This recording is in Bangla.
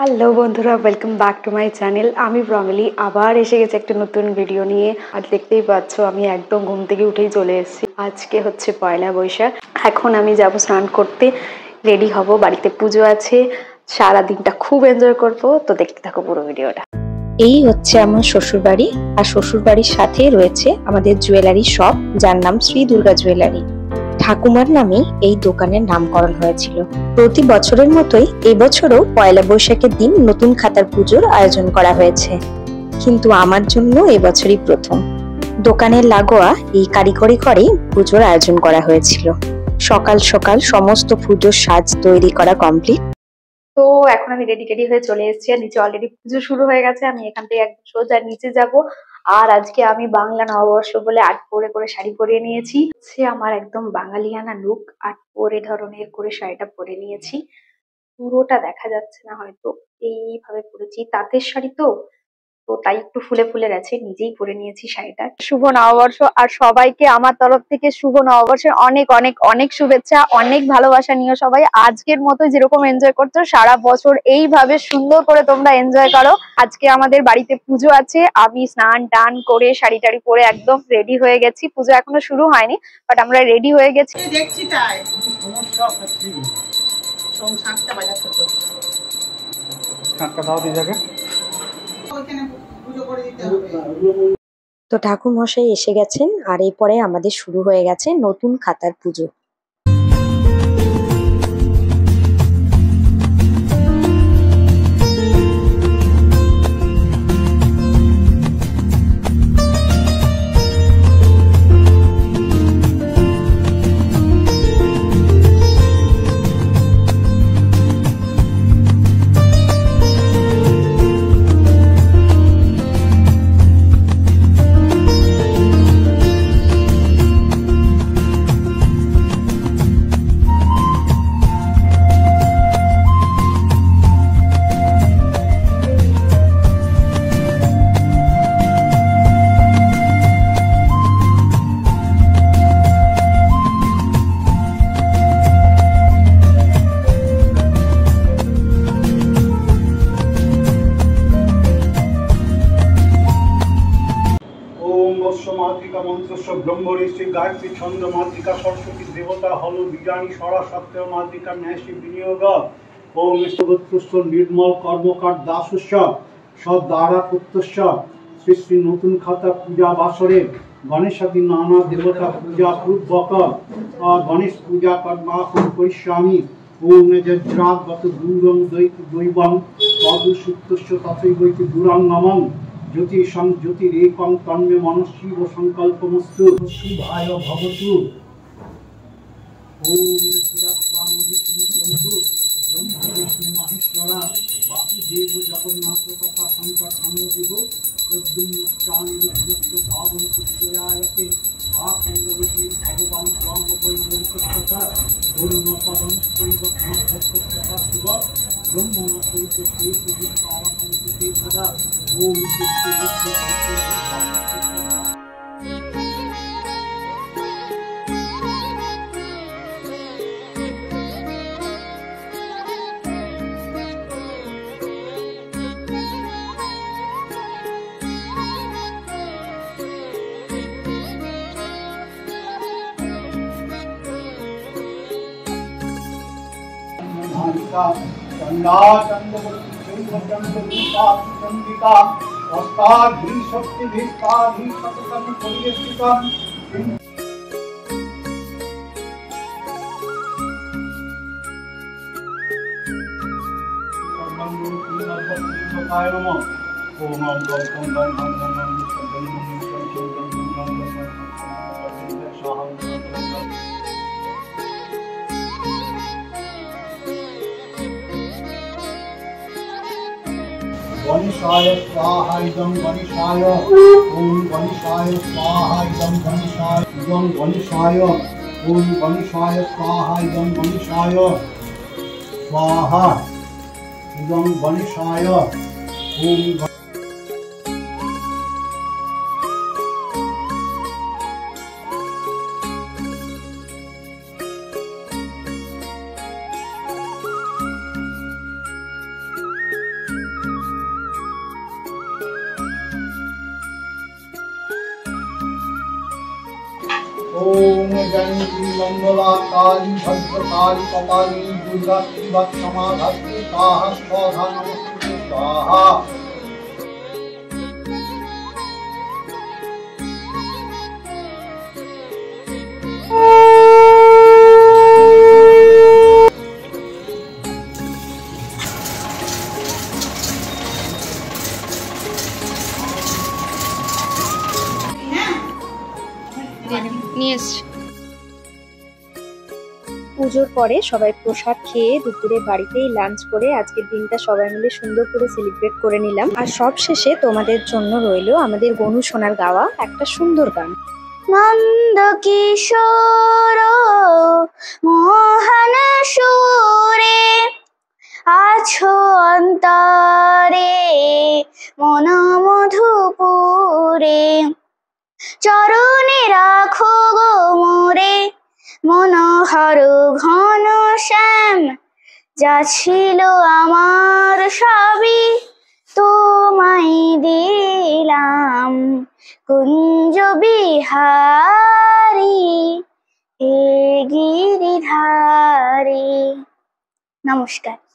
হ্যালো বন্ধুরা, welcome back to my channel. আমি প্রমিলি আবার এসে গেছি একটা নতুন ভিডিও নিয়ে। আর দেখতেই পাচ্ছ আমি একদম ঘুম থেকে উঠেই চলে এসেছি। আজকে হচ্ছে পয়লা বৈশাখ। এখন আমি যাব স্নান করতে, রেডি হব, বাড়িতে পুজো আছে। সারাদিনটা খুব এনজয় করব, তো দেখতে থাকো পুরো ভিডিওটা। এই হচ্ছে আমার শ্বশুর বাড়ি, আর শ্বশুর বাড়ির সাথে রয়েছে আমাদের জুয়েলারি শপ, যার নাম শ্রী দুর্গা জুয়েলারি। ঠাকুমার নামে এই দোকানের নামকরণ হয়েছিল। প্রতি বছরের মতোই এবছরও পয়লা বৈশাখের দিন নতুন খাতার পুজোর আয়োজন করা হয়েছে, কিন্তু আমার জন্য এবছরই প্রথম। দোকানের লাগোয়া এই কারিগরি ঘরে পুজোর আয়োজন করা হয়েছিল। সকাল সকাল সমস্ত পুজোর সাজ তৈরি করা কমপ্লিট। তো এখন আমি রেডি হয়ে চলে এসেছি, আর নিচে অলরেডি পুজো শুরু হয়ে গেছে। আমি এখান থেকে একদম সোজা নিচে যাব। আর আজকে আমি বাংলা নববর্ষ বলে আট করে শাড়ি পরিয়ে নিয়েছি। সে আমার একদম বাঙালিয়ানা লুক, আট পরে ধরনের করে শাড়িটা পরে নিয়েছি। পুরোটা দেখা যাচ্ছে না হয়তো, এইভাবে পরেছি, তাঁতের শাড়ি তো তো তাই একটু ফুলে ফুলে গেছে। নিজেই পরে নিয়েছি শাড়িটা। শুভ নববর্ষ, আর সবাইকে আমার তরফ থেকে শুভ নববর্ষের অনেক অনেক অনেক শুভেচ্ছা, অনেক ভালোবাসা নিও সবাই। আজকের মতো যেরকম এনজয় করছো সারা বছর এইভাবে সুন্দর করে তোমরা এনজয় করো। আজকে আমাদের বাড়িতে পুজো আছে। আমি স্নান টান করে শাড়ি টাড়ি পরে একদম রেডি হয়ে গেছি। পুজো এখনো শুরু হয়নি, বাট আমরা রেডি হয়ে গেছি। দেখছি তাই সমস্যা হচ্ছে। সংসারটা বাজাচ্ছে তো টাকা দাও দিয়ে যাবে, ওখানে পুজো করে দিতে হবে। তো ঠাকুর মশাই এসে গেছেন, আর এরপরে আমাদের শুরু হয়ে গেছে নতুন খাতার পুজো। মাতৃকা মন্ত্রস্ব ব্রহ্মণী শ্রী গায়ত্রী ছন্দ মাতৃকা সরস্বতী দেবতা হল বীজানি সরা সত্য মাতৃকা ন্যাসী বিনিয়োগ ওম গোত্রস্ব নির্মল কর্মকার দাসস্য সদ্বারা পুত্রস্য শ্রী শ্রী নতুন খাতা পূজা বাসরে গণেশাদি নানা দেবতা পূজা পূর্বক গণেশ পূজা কর্মাহম করিষ্যামি ওম যজ্রাগত দূরং দৈবং তদুসুক্তস্য তথৈবৈতি দূরাঙ্গমং জ্যোতিষং জ্যোতিরেকং তন্মে মনঃশিব সংকল্পমস্তু শুভায় ভবতু। ওম শিরাত্তাং বিষ্ণু ব্রহ্মা বিষ্ণু মহেশ্বরা বাসুদেব জগন্নাথ তথা শঙ্কর সমুদেব তদ্বিন্নশ্চানি বিষ্ণুস্য ভাবং পুষ্যয়ায়তে আকেন্দ্রবতী ভগবান রাম বৈমরিকথা পূর্ণপদং চৈবত্মভক্তথা শিব ব্রহ্মণা চৈতে শ্রী পাওয়াকন্তিতে সদা। ওম চন্ডা চন্দ্রবতী চন্দ্রিকা চন্দ্রিকা অষ্টাধি শক্তি ভিষ্টাধি শতকম পরিবেষ্টিতম गणेशाय स्वाहा इदं गणेशाय ओम गणेशाय स्वाहा इदं गणेशाय इदं गणेशाय ओम गणेशाय स्वाहा इदं गणेशाय स्वाहा इदं गणेशाय ओम। ओम जयंती मंगला काली भद्रकाली कपाली दुर्गा शिवा समाधत्ते स्वाहा स्वाहा नमस्ते स्वाहा। পুজোর পরে সবাই প্রসাদ খেয়ে দুপুরে বাড়িতেই লাঞ্চ করে আজকের দিনটা সবাই মিলে সুন্দর করে সেলিব্রেট করে নিলাম। আর সব শেষে তোমাদের জন্য রইলো আমাদের গনু সোনার গাওয়া একটা সুন্দর গান। নন্দ কিশোর মোহন সুরে আছো অন্তরে মন মধুপুরে চরণে রাখো গো মোরে মনোহর ঘন শ্যাম যা ছিল আমার সবই তোমায় দিলাম কুঞ্জ বিহারী হে গিরিধারী। নমস্কার।